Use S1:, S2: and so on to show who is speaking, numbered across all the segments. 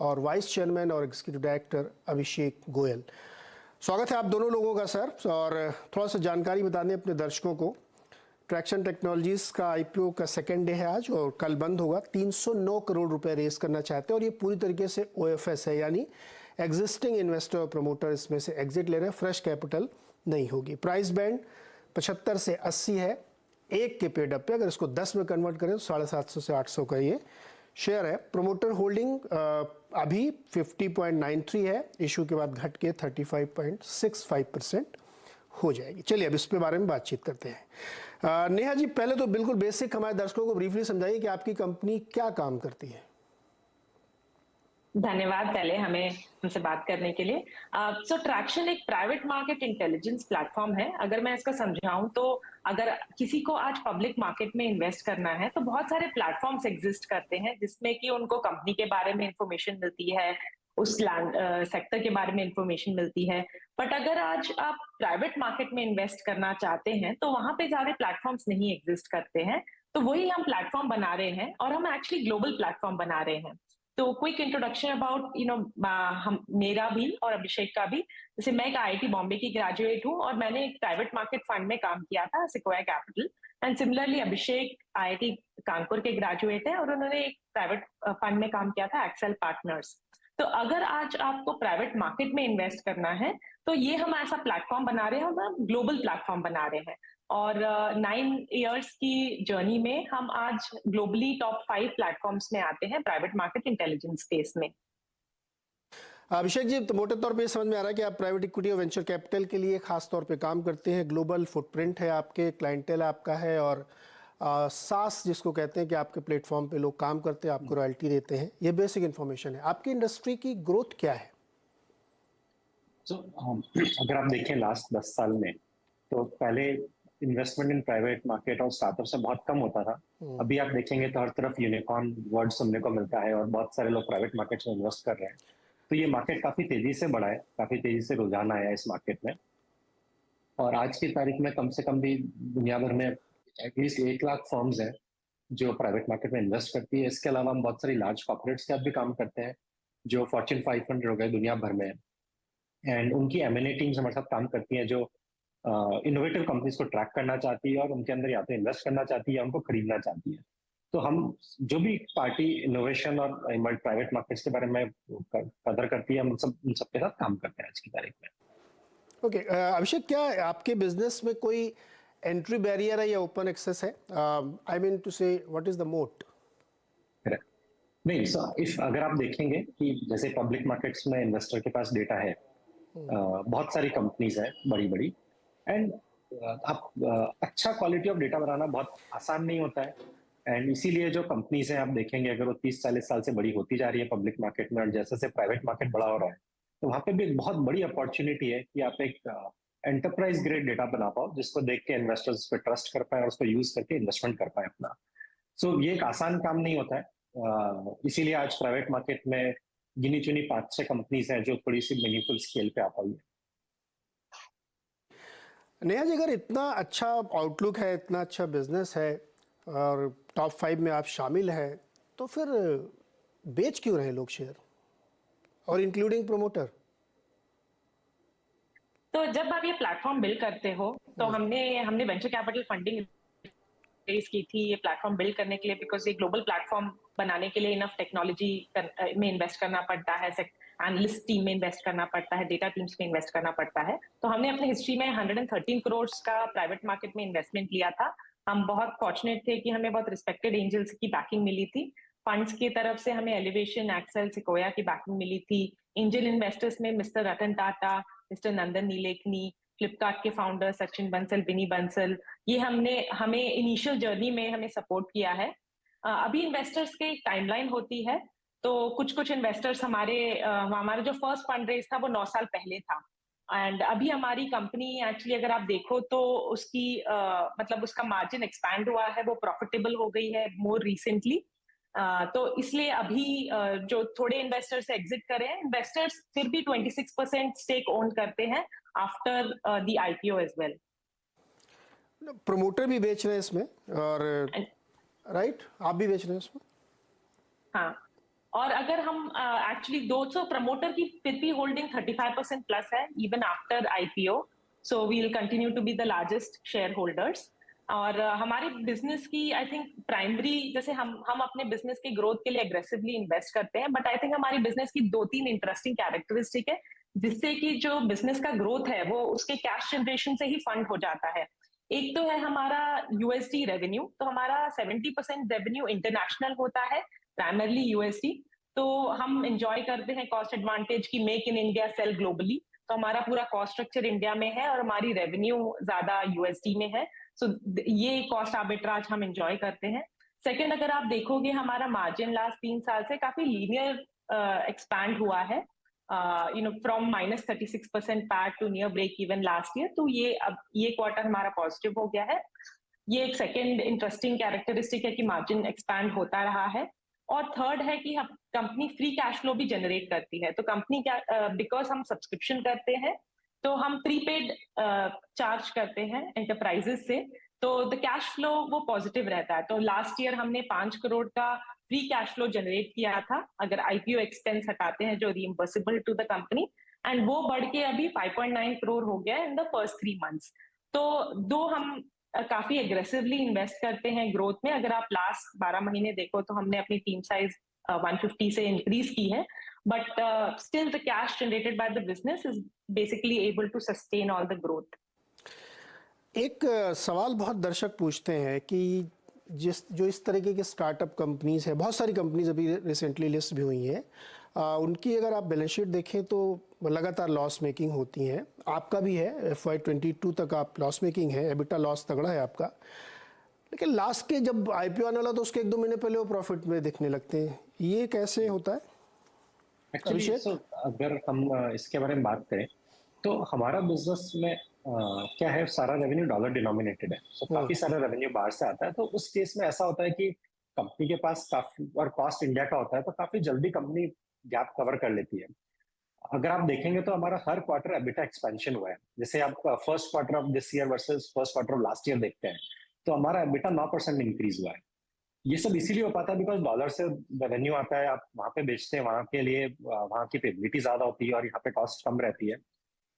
S1: और vice chairman और executive director अभिषेक गोयल। स्वागत है आप दोनों लोगों का सर। और थोड़ा सा जानकारी बता दें अपने दर्शकों को, ट्रैक्शन टेक्नोलॉजीज का आईपीओ का सेकेंड डे है आज और कल बंद होगा। 309 करोड़ रुपए रेस करना चाहते हैं और ये पूरी तरीके से ओएफएस है, यानी एग्जिस्टिंग इन्वेस्टर और प्रमोटर इसमें से एग्जिट ले रहे हैं, फ्रेश कैपिटल नहीं होगी। प्राइस बैंड 75 से 80 है एक के पेड अप पे। अगर इसको 10 में कन्वर्ट करें तो 750 से 800 का ये शेयर है। प्रमोटर होल्डिंग अभी 50.93 है, इशू के बाद घट के 35.65% हो जाएगी। चलिए अब इस पे बारे में बातचीत करते हैं। नेहा जी, पहले तो बिल्कुल बेसिक हमारे दर्शकों को ब्रीफली समझाइए कि आपकी कंपनी क्या काम करती है।
S2: धन्यवाद पहले हमसे बात करने के लिए। सो ट्रैक्शन एक प्राइवेट मार्केट इंटेलिजेंस प्लेटफॉर्म है। अगर मैं इसका समझाऊं तो अगर किसी को आज पब्लिक मार्केट में इन्वेस्ट करना है तो बहुत सारे प्लेटफॉर्म्स एग्जिस्ट करते हैं जिसमें कि उनको कंपनी के बारे में इंफॉर्मेशन मिलती है, उस सेक्टर के बारे में इंफॉर्मेशन मिलती है। बट अगर आज आप प्राइवेट मार्केट में इन्वेस्ट करना चाहते हैं तो वहां पे ज्यादा प्लेटफॉर्म्स नहीं एग्जिस्ट करते हैं। तो वही हम प्लेटफॉर्म बना रहे हैं और हम एक्चुअली ग्लोबल प्लेटफॉर्म बना रहे हैं। तो क्विक इंट्रोडक्शन अबाउट हम मेरा भी और अभिषेक का भी। जैसे मैं एक आईआईटी बॉम्बे की ग्रेजुएट हूँ और मैंने एक प्राइवेट मार्केट फंड में काम किया था, Sequoia Capital. And similarly Abhishek IIT Kanpur के ग्रेजुएट हैं और उन्होंने एक प्राइवेट फंड में काम किया था, एक्सेल पार्टनर्स। तो अगर आज आपको प्राइवेट मार्केट में इन्वेस्ट करना है तो ये हम ऐसा प्लेटफॉर्म बना रहे हैं, हम ग्लोबल प्लेटफॉर्म बना रहे हैं। और 9 इयर्स की जर्नी में हम आज ग्लोबली टॉप 5 प्लेटफॉर्म्स में आते हैं प्राइवेट मार्केट इंटेलिजेंस स्पेस में।
S1: अभिषेक जी, तो मोटे तौर पे समझ में आ रहा है कि आप प्राइवेट इक्विटी और वेंचर कैपिटल के लिए खास तौर पे काम करते हैं। ग्लोबल फुटप्रिंट है आपके, क्लाइंटेल आपका है और सास जिसको कहते हैं कि आपके प्लेटफॉर्म पे लोग काम करते हैं, आपको रॉयल्टी देते हैं। ये बेसिक इन्फॉर्मेशन है। आपकी इंडस्ट्री की ग्रोथ क्या है?
S3: अगर आप देखें लास्ट 10 साल में, तो पहले इन्वेस्टमेंट इन प्राइवेट मार्केट और स्टार्टअप से बहुत कम होता था। अभी आप देखेंगे तो हर तरफ यूनिकॉर्न वर्ड सुनने को मिलता है और बहुत सारे लोग प्राइवेट मार्केट में इन्वेस्ट कर रहे हैं। तो ये मार्केट काफी तेजी से बढ़ा है, काफी तेजी से रुझान आया है इस मार्केट में। और आज की तारीख में कम से कम भी दुनिया भर में एटलीस्ट 1 लाख फर्म्स हैं जो प्राइवेट मार्केट में इन्वेस्ट करती है। इसके अलावा हम बहुत सारी लार्ज कॉर्पोरेट्स के साथ भी काम करते हैं जो फॉर्च्यून 500 हो गए दुनिया भर में, एंड उनकी M&A टीम्स हमारे साथ काम करती हैं जो इनोवेटिव कंपनीज को ट्रैक करना चाहती है और उनके अंदर या तो इन्वेस्ट करना चाहती है या उनको खरीदना चाहती है। तो हम जो भी पार्टी इनोवेशन और प्राइवेट मार्केट्स के बारे में कदर करती है, हम उन सबके साथ काम करते हैं आज की तारीख में।
S1: ओके, अभिषेक, क्या आपके बिजनेस में कोई एंट्री बैरियर है या ओपन एक्सेस है? आई मीन टू से व्हाट इज द मोट?
S3: नहीं, इफ अगर आप देखेंगे कि जैसे पब्लिक मार्केट्स में इन्वेस्टर के पास डेटा है, बहुत सारी कंपनीज हैं बड़ी बड़ी, एंड आप अच्छा क्वालिटी ऑफ डेटा बनाना बहुत आसान नहीं होता है। एंड इसीलिए जो कंपनीज हैं आप देखेंगे अगर वो 30-40 साल से बड़ी होती जा रही है पब्लिक मार्केट में और जैसे जैसे प्राइवेट मार्केट बड़ा हो रहा है, तो वहां पे भी एक बहुत बड़ी अपॉर्चुनिटी है कि आप एक एंटरप्राइज ग्रेड डेटा बना पाओ जिसको देख के इन्वेस्टर्स उस पर ट्रस्ट कर पाए और उसको यूज करके इन्वेस्टमेंट कर पाए अपना। ये एक आसान काम नहीं होता है। इसीलिए आज प्राइवेट मार्केट में गिनी चुनी 5-6 कंपनीज हैं जो थोड़ी सी मीनिंगफुल स्केल पे आ पाई है।
S1: नेहा जी, अगर इतना अच्छा आउटलुक है, इतना अच्छा बिजनेस है और टॉप 5 में आप शामिल हैं, तो फिर बेच क्यों रहे लोग शेयर, और इंक्लूडिंग प्रमोटर?
S2: तो जब आप ये प्लेटफॉर्म बिल्ड करते हो तो हमने वेंचर कैपिटल फंडिंग रेज की थी ये प्लेटफॉर्म बिल्ड करने के लिए, बिकॉज ये ग्लोबल प्लेटफॉर्म बनाने के लिए इनफ टेक्नोलॉजी में इन्वेस्ट करना पड़ता है, एनालिस्ट टीम में इन्वेस्ट करना पड़ता है, डेटा टीम्स में इन्वेस्ट करना पड़ता है। तो हमने अपने हिस्ट्री में 113 करोड़ का प्राइवेट मार्केट में इन्वेस्टमेंट लिया था। हम बहुत फॉर्चुनेट थे कि हमें बहुत रिस्पेक्टेड एंजल्स की बैकिंग मिली थी। फंड्स की तरफ से हमें एलिवेशन, एक्सेल, सिकोया की बैकिंग मिली थी। एंजल इन्वेस्टर्स में मिस्टर रतन टाटा, मिस्टर नंदन नीलेकनी, फ्लिपकार्ट के फाउंडर सचिन बंसल, बिनी बंसल, ये हमें इनिशियल जर्नी में हमें सपोर्ट किया है। अभी इन्वेस्टर्स के टाइमलाइन होती है, तो कुछ इन्वेस्टर्स हमारे जो फर्स्ट फंड रेज था वो 9 साल पहले था। एंड अभी हमारी कंपनी एक्चुअली अगर आप देखो तो उसकी मतलब उसका मार्जिन एक्सपैंड हुआ है, वो प्रॉफिटेबल हो गई है मोर रिसेंटली। तो इसलिए अभी जो थोड़े इन्वेस्टर्स एग्जिट करे हैं, इन्वेस्टर्स फिर भी 26% स्टेक ओन करते हैं after the IPO as well.
S1: Promoter भी बेच रहे हैं इसमें, और राइट, आप भी बेच रहे हैं इसमें?
S2: हाँ, और अगर हम एक्चुअली 200 प्रमोटर की फिर भी होल्डिंग 35% प्लस है even after IPO, so we will continue to be the largest share holders. और हमारे बिजनेस की आई थिंक प्राइमरी, जैसे हम अपने बिजनेस के ग्रोथ के लिए एग्रेसिवली इन्वेस्ट करते हैं, बट आई थिंक हमारी बिजनेस की 2-3 इंटरेस्टिंग कैरेक्टरिस्टिक है जिससे कि जो बिजनेस का ग्रोथ है वो उसके कैश जनरेशन से ही फंड हो जाता है। एक तो है हमारा यूएसडी रेवेन्यू, तो हमारा 70% रेवेन्यू इंटरनेशनल होता है, प्राइमरली यूएसडी। तो हम एंजॉय करते हैं कॉस्ट एडवांटेज की make in India sell globally, तो हमारा पूरा कॉस्ट स्ट्रक्चर इंडिया में है और हमारी रेवेन्यू ज्यादा यूएसडी में है। सो ये कॉस्ट आर्बिट्राज हम एंजॉय करते हैं। सेकंड, अगर आप देखोगे हमारा मार्जिन लास्ट 3 साल से काफी लीनियर एक्सपैंड हुआ है, from -36% PAT to near break even last year. तो ये क्वार्टर हमारा पॉजिटिव हो गया है। ये एक सेकंड इंटरेस्टिंग कैरेक्टरिस्टिक है कि मार्जिन एक्सपैंड होता रहा है। और थर्ड है कि हम कंपनी फ्री कैश फ्लो भी जनरेट करती है। तो कंपनी क्या, बिकॉज हम सब्सक्रिप्शन करते हैं तो हम प्रीपेड चार्ज करते हैं एंटरप्राइजेस से, तो द कैश फ्लो वो पॉजिटिव रहता है। तो लास्ट ईयर हमने 5 करोड़ का फ्री कैश फ्लो जनरेट किया था अगर आईपीओ एक्सपेंस हटाते हैं जो रीइंबर्सेबल टू द कंपनी, एंड वो बढ़ के अभी 5.9 करोड़ हो गया इन द फर्स्ट 3 मंथ्स। तो दो हम काफी एग्रेसिवली इन्वेस्ट करते हैं ग्रोथ में। अगर आप लास्ट 12 महीने देखो तो हमने अपनी टीम साइज 150 से इंक्रीज की है, but still the cash generated by the business is basically able to sustain all the growth.
S1: एक सवाल बहुत दर्शक पूछते हैं कि जो इस तरीके के स्टार्टअप कंपनीज है, बहुत सारी कंपनीज अभी रिसेंटली लिस्ट भी हुई हैं, उनकी अगर आप बैलेंस शीट देखें तो लगातार लॉस मेकिंग होती हैं। आपका भी है, FY22 तक आप लॉस मेकिंग है, एबिटा लॉस तगड़ा है आपका, लेकिन लास्ट के जब आईपीओ आने वाला तो उसके 1-2 महीने पहले वो प्रॉफिट में दिखने लगते हैं। ये कैसे होता है
S3: एक्चुअली
S1: अभिषेक?
S3: अगर हम इसके बारे में बात करें तो हमारा बिजनेस में क्या है, सारा रेवेन्यू डॉलर डिनोमिनेटेड है, सो काफी सारा रेवेन्यू बाहर से आता है। तो उस केस में ऐसा होता है कि कंपनी के पास काफी, और कॉस्ट इंडिया का होता है, तो काफी जल्दी कंपनी गैप कवर कर लेती है। अगर आप देखेंगे तो हमारा हर क्वार्टर एबिटा एक्सपेंशन हुआ है। जैसे आप first quarter of this year versus first quarter of last year देखते हैं तो हमारा एबिटा 9% इंक्रीज हुआ है। ये सब इसीलिए हो पाता है बिकॉज डॉलर से रेवेन्यू आता है, आप वहां पे बेचते हैं, वहां के लिए वहां की पेबिलिटी ज्यादा होती है और यहाँ पे कॉस्ट कम रहती है।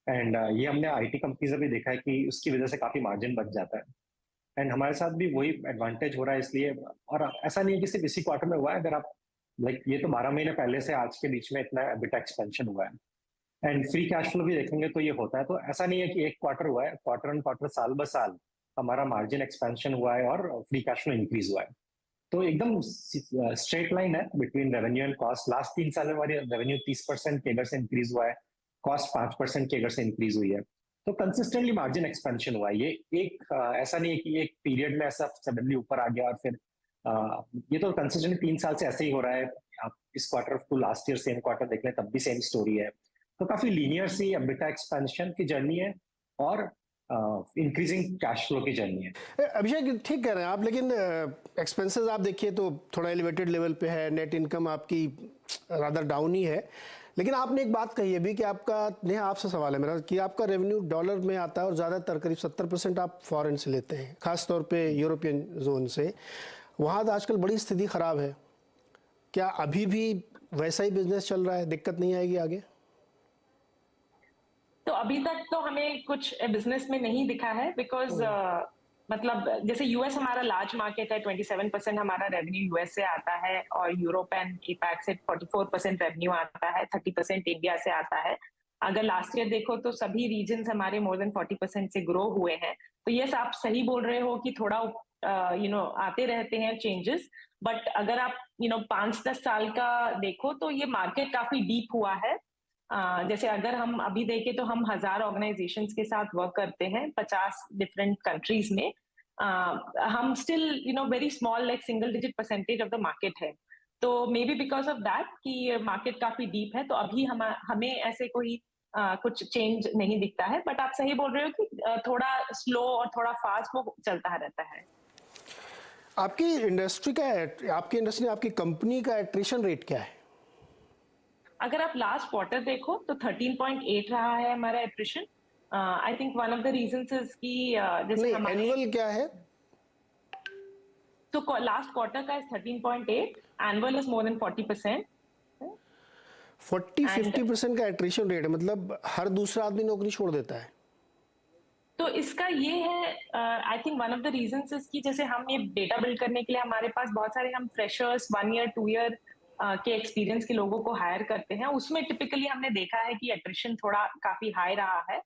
S3: एंड ये हमने आईटी कंपनी से भी देखा है कि उसकी वजह से काफी मार्जिन बच जाता है। एंड हमारे साथ भी वही एडवांटेज हो रहा है इसलिए। और ऐसा नहीं है कि सिर्फ इसी क्वार्टर में हुआ है, अगर आप ये तो 12 महीने पहले से आज के बीच में इतना एबिटा एक्सपेंशन हुआ है। एंड फ्री कैश फ्लो भी देखेंगे तो ये होता है। तो ऐसा नहीं है कि एक क्वार्टर हुआ है, क्वार्टर एंड क्वार्टर, साल ब साल हमारा मार्जिन एक्सपेंशन हुआ है और फ्री कैश फ्लो इंक्रीज हुआ है। तो एकदम स्ट्रेट लाइन है between revenue and cost. Last 3 साल में हमारी रेवेन्यू 30% केगर से इंक्रीज हुआ है, कॉस्ट 5% केगर से इंक्रीज हुई है। तो कंसिस्टेंटली मार्जिन एक्सपेंशन हुआ है। ये एक ऐसा नहीं है कि एक पीरियड में ऐसा सडनली ऊपर आ गया और फिर ये तो कंसिस्टेंटली 3 साल से ऐसे ही हो रहा है। आप इस quarter to last year same quarter देख लें तब भी सेम स्टोरी है। तो काफी लीनियर सी एबिटा एक्सपेंशन की जर्नी है और इंक्रीजिंग कैश फ्लो की जर्नी है।
S1: अभिषेक ठीक कह रहे हैं आप, लेकिन एक्सपेंसेस आप देखिए तो थोड़ा एलिवेटेड लेवल पे है, नेट इनकम आपकी रादर डाउन ही है। लेकिन आपने एक बात कही अभी कि आपका, नहीं आपसे सवाल है मेरा, कि आपका रेवेन्यू डॉलर में आता है और ज़्यादातर करीब 70% आप फॉरेन से लेते हैं, खासतौर पे यूरोपियन जोन से। वहाँ तो आजकल बड़ी स्थिति ख़राब है, क्या अभी भी वैसा ही बिजनेस चल रहा है, दिक्कत नहीं आएगी आगे?
S2: तो अभी तक तो हमें कुछ बिजनेस में नहीं दिखा है बिकॉज मतलब जैसे यूएस हमारा लार्ज मार्केट है, 27% हमारा रेवेन्यू यूएस से आता है और यूरोप एंड एपैक से 44% रेवेन्यू आता है, 30% इंडिया से आता है। अगर लास्ट ईयर देखो तो सभी रीजन्स हमारे मोर देन 40% से ग्रो हुए हैं। तो ये आप सही बोल रहे हो कि थोड़ा आते रहते हैं चेंजेस, बट अगर आप 5-10 साल का देखो तो ये मार्केट काफी डीप हुआ है। जैसे अगर हम अभी देखें तो हम 1000 ऑर्गेनाइजेशंस के साथ वर्क करते हैं 50 डिफरेंट कंट्रीज में। हम still very small, like single digit percentage of the market है। तो may be because of that कि मार्केट काफी डीप है, तो अभी हमें ऐसे कोई कुछ चेंज नहीं दिखता है। बट आप सही बोल रहे हो कि थोड़ा स्लो और थोड़ा फास्ट वो चलता रहता है।
S1: आपकी इंडस्ट्री का, आपकी इंडस्ट्री, आपकी कंपनी का एट्रिशन रेट क्या है?
S2: अगर आप लास्ट क्वार्टर देखो तो 13.8 रहा है हमारा attrition. I think one of the reasons is कि जैसे
S1: एनुअल क्या है?
S2: तो लास्ट क्वार्टर का is 13.8, annual is more than 40%।
S1: 40-50% का एट्रिशन रेट है, मतलब हर दूसरा आदमी नौकरी छोड़ देता है।
S2: तो इसका ये है, I think one of the reasons is कि जैसे हम ये डेटा बिल्ड करने के लिए हमारे पास बहुत सारे हम फ्रेशर्स 1 ईयर 2 ईयर के एक्सपीरियंस के लोगों को हायर करते हैं, उसमें टिपिकली हमने देखा है कि एट्रिशन थोड़ा काफी हाई रहा है।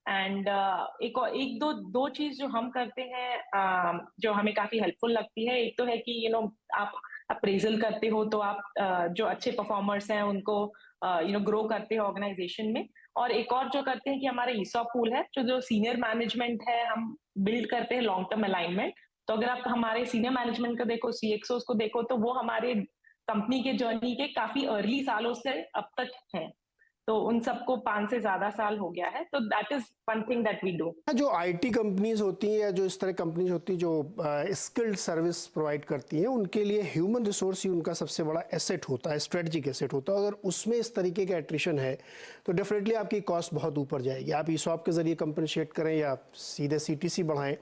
S2: एंड एक दो चीज जो हम करते हैं जो हमें काफी हेल्पफुल लगती है, एक तो है कि आप अप्रेजल करते हो, तो आप जो अच्छे परफॉर्मर्स हैं उनको ग्रो करते हो ऑर्गेनाइजेशन में। और एक और जो करते हैं कि हमारे ईसॉप पूल है, जो सीनियर मैनेजमेंट है, हम बिल्ड करते हैं लॉन्ग टर्म अलाइनमेंट। तो अगर आप हमारे सीनियर मैनेजमेंट को देखो, सीएक्सओस को देखो, तो वो हमारे कंपनी के जर्नी के काफी अर्ली सालों से अब तक हैं। तो उन सबको 5 से ज्यादा साल हो गया है। तो that is one thing that we do.
S1: जो आईटी कंपनीज होती हैं या जो इस तरह कंपनीज होती हैं जो स्किल्ड सर्विस प्रोवाइड करती हैं, उनके लिए ह्यूमन रिसोर्स ही उनका सबसे बड़ा एसेट होता है, स्ट्रेटजिक एसेट होता है। अगर उसमें इस तरीके का एट्रिशन है तो डेफिनेटली आपकी कॉस्ट बहुत ऊपर जाएगी। आप ईसॉप के जरिए कंपनसेट करें या सीधे सीटीसी बढ़ाएं,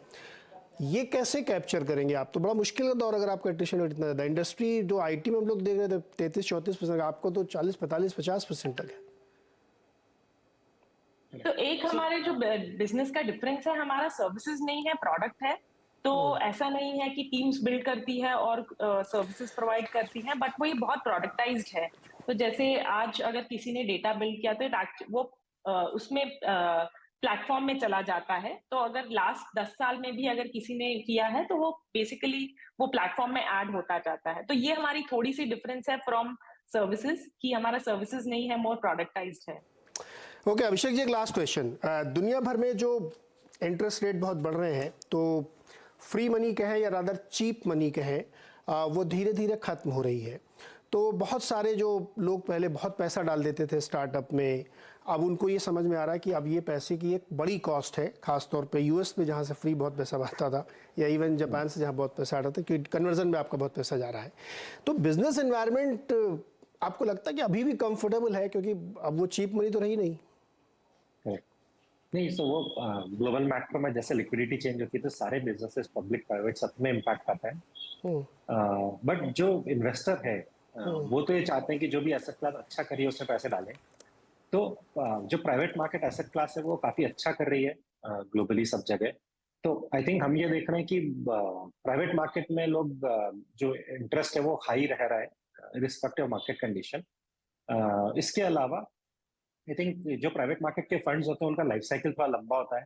S1: ये कैसे कैप्चर करेंगे आप? तो बड़ा मुश्किल का दौर अगर आपका एट्रिशन रेट इतना ज़्यादा। इंडस्ट्री जो आईटी में हम लोग देख रहे थे 33-34%, आपको तो 40-45-50% तक है।
S2: तो एक हमारे जो बिजनेस का डिफरेंस है, हमारा सर्विसेज नहीं है, प्रोडक्ट है। तो ऐसा नहीं है कि टीम्स बिल्ड करती है और सर्विसेज प्रोवाइड करती हैं, बट वो ये बहुत प्रोडक्टाइज्ड है। तो जैसे आज अगर किसी ने डेटा बिल्ड किया तो वो उसमें प्लेटफॉर्म में चला जाता है। तो अगर लास्ट 10 साल में भी अगर किसी ने किया है तो वो बेसिकली वो प्लेटफॉर्म में ऐड होता जाता है। तो ये हमारी थोड़ी सी डिफरेंस है फ्रॉम सर्विसेज, कि हमारा सर्विसेज नहीं है, मोर प्रोडक्टाइज्ड है।
S1: ओके अभिषेक जी, एक लास्ट क्वेश्चन। दुनिया भर में जो इंटरेस्ट रेट बहुत बढ़ रहे हैं, तो फ्री मनी कहें या रादर चीप मनी कहें, वो धीरे धीरे ख़त्म हो रही है। तो बहुत सारे जो लोग पहले बहुत पैसा डाल देते थे स्टार्टअप में, अब उनको ये समझ में आ रहा है कि अब ये पैसे की एक बड़ी कॉस्ट है, खासतौर पे यूएस में जहाँ से फ्री बहुत पैसा आता था, या इवन जापान से जहाँ बहुत पैसा आता था, क्योंकि कन्वर्जन में आपका बहुत पैसा जा रहा है। तो बिजनेस एनवायरनमेंट आपको लगता है कि अभी भी कंफर्टेबल है, क्योंकि अब वो चीप मनी तो रही नहीं?
S3: नहीं, सो वो ग्लोबल मैक्रो में जैसे लिक्विडिटी चेंज होती है तो सारे बिजनेसेस पब्लिक प्राइवेट सब में इम्पैक्ट आता है। बट जो इन्वेस्टर है वो तो ये चाहते हैं कि जो भी एसेट क्लास अच्छा करिए उसमें पैसे डालें। तो जो प्राइवेट मार्केट एसेट क्लास है वो काफी अच्छा कर रही है ग्लोबली सब जगह। तो आई थिंक हम ये देख रहे हैं कि प्राइवेट मार्केट में लोग जो इंटरेस्ट है वो हाई रह रहा है रिस्पेक्टिव मार्केट कंडीशन। इसके अलावा आई थिंक जो प्राइवेट मार्केट के फंड्स होते हैं उनका लाइफ साइकिल थोड़ा लंबा होता है।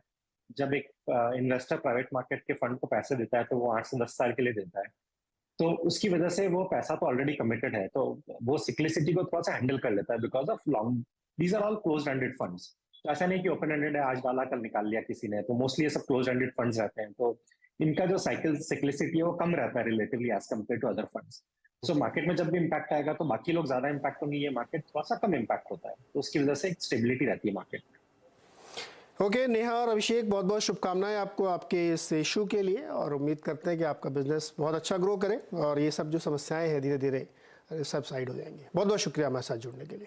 S3: जब एक इन्वेस्टर प्राइवेट मार्केट के फंड को पैसे देता है तो वो 8 से 10 साल के लिए देता है। तो उसकी वजह से वो पैसा तो ऑलरेडी कमिटेड है, तो वो सिक्लिसिटी को थोड़ा सा हैंडल कर लेता है because of long. These are all close ended funds. तो ऐसा नहीं कि ओपन एंडेड है, आज डाला कल निकाल लिया किसी ने। तो मोस्टली ये सब क्लोज एंडेड फंड्स रहते हैं, तो इनका जो साइकिल सिक्लिसिटी है वो कम रहता है relatively as compare to other funds. So market में जब भी इम्पैक्ट आएगा तो बाकी लोग ज्यादा इम्पैक्ट होंगे, ये मार्केट थोड़ा सा कम इम्पैक्ट होता है। तो उसकी वजह से एक स्टेबिलिटी रहती है मार्केट में।
S1: ओके नेहा और अभिषेक, बहुत बहुत शुभकामनाएं आपको आपके इस इशू के लिए, और उम्मीद करते हैं कि आपका बिजनेस बहुत अच्छा ग्रो करे और ये सब जो समस्याएं हैं धीरे धीरे सब साइड हो जाएंगी। बहुत बहुत शुक्रिया हमारे साथ जुड़ने के लिए।